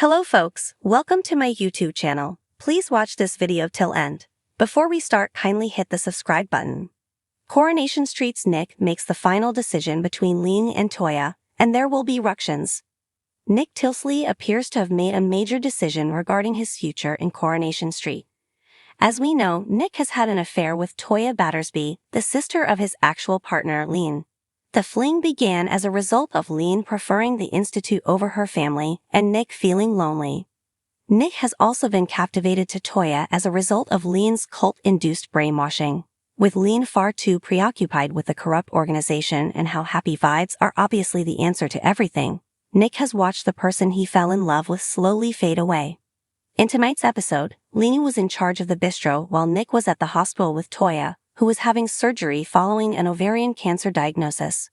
Hello folks, welcome to my YouTube channel. Please watch this video till end. Before we start, kindly hit the subscribe button. Coronation Street's Nick makes the final decision between Lean and Toya, and there will be ructions. Nick Tilsley appears to have made a major decision regarding his future in Coronation Street. As we know, Nick has had an affair with Toya Battersby, the sister of his actual partner Lean. The fling began as a result of Lean preferring the Institute over her family and Nick feeling lonely. Nick has also been captivated to Toya as a result of Lean's cult-induced brainwashing. With Lean far too preoccupied with the corrupt organization and how happy vibes are obviously the answer to everything, Nick has watched the person he fell in love with slowly fade away. In tonight's episode, Lean was in charge of the bistro while Nick was at the hospital with Toya, who was having surgery following an ovarian cancer diagnosis.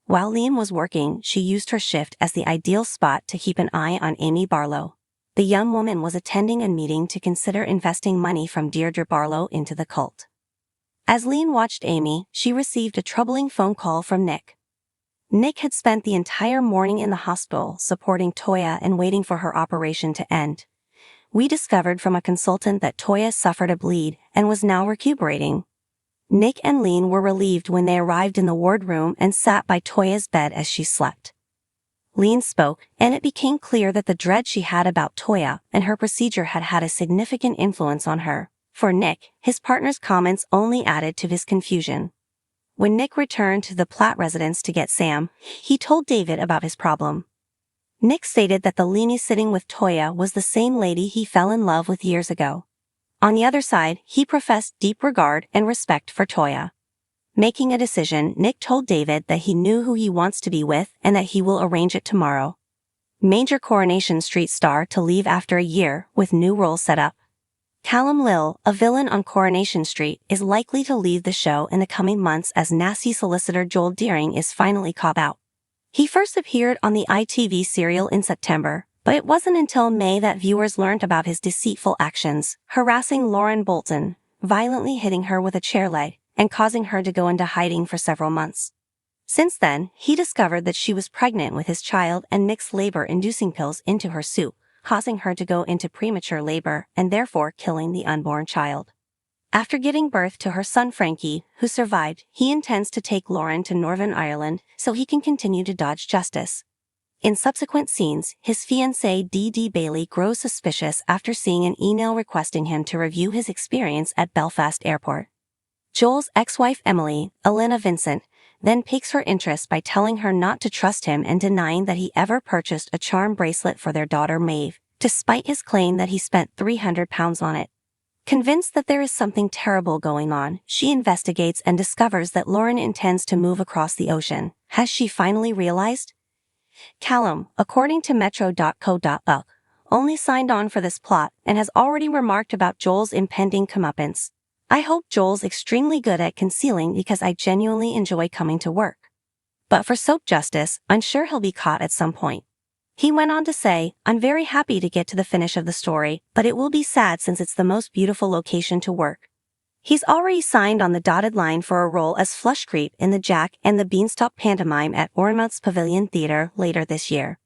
While Lean was working, she used her shift as the ideal spot to keep an eye on Amy Barlow. The young woman was attending a meeting to consider investing money from Deirdre Barlow into the cult. As Lean watched Amy, she received a troubling phone call from Nick. Nick had spent the entire morning in the hospital supporting Toya and waiting for her operation to end. We discovered from a consultant that Toya suffered a bleed and was now recuperating. Nick and Lean were relieved when they arrived in the wardroom and sat by Toya's bed as she slept. Lean spoke, and it became clear that the dread she had about Toya and her procedure had had a significant influence on her. For Nick, his partner's comments only added to his confusion. When Nick returned to the Platt residence to get Sam, he told David about his problem. Nick stated that the Leanie sitting with Toya was the same lady he fell in love with years ago. On the other side, he professed deep regard and respect for Toya. Making a decision, Nick told David that he knew who he wants to be with and that he will arrange it tomorrow. Major Coronation Street star to leave after a year with new role set up. Callum Lill, a villain on Coronation Street, is likely to leave the show in the coming months as nasty solicitor Joel Deering is finally caught out. He first appeared on the ITV serial in September, but it wasn't until May that viewers learned about his deceitful actions, harassing Lauren Bolton, violently hitting her with a chair leg, and causing her to go into hiding for several months. Since then, he discovered that she was pregnant with his child and mixed labor-inducing pills into her soup, causing her to go into premature labor and therefore killing the unborn child. After giving birth to her son Frankie, who survived, he intends to take Lauren to Northern Ireland so he can continue to dodge justice. In subsequent scenes, his fiancée Dee Bailey grows suspicious after seeing an email requesting him to review his experience at Belfast Airport. Joel's ex-wife Emily, Elena Vincent, then piques her interest by telling her not to trust him and denying that he ever purchased a charm bracelet for their daughter Maeve, despite his claim that he spent £300 on it. Convinced that there is something terrible going on, she investigates and discovers that Lauren intends to move across the ocean. Has she finally realized? Callum, according to Metro.co.uk, only signed on for this plot and has already remarked about Joel's impending comeuppance. I hope Joel's extremely good at concealing because I genuinely enjoy coming to work. But for soap justice, I'm sure he'll be caught at some point. He went on to say, I'm very happy to get to the finish of the story, but it will be sad since it's the most beautiful location to work. He's already signed on the dotted line for a role as Flush Creep in the Jack and the Beanstalk pantomime at Bournemouth's Pavilion Theatre later this year.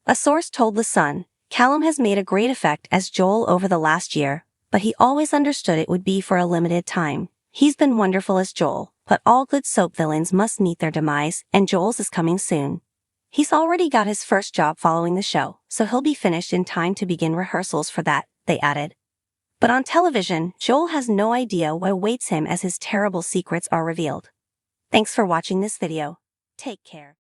A source told The Sun, Callum has made a great effect as Joel over the last year, but he always understood it would be for a limited time. He's been wonderful as Joel, but all good soap villains must meet their demise, and Joel's is coming soon. He's already got his first job following the show, so he'll be finished in time to begin rehearsals for that, they added. But on television, Joel has no idea what awaits him as his terrible secrets are revealed. Thanks for watching this video. Take care.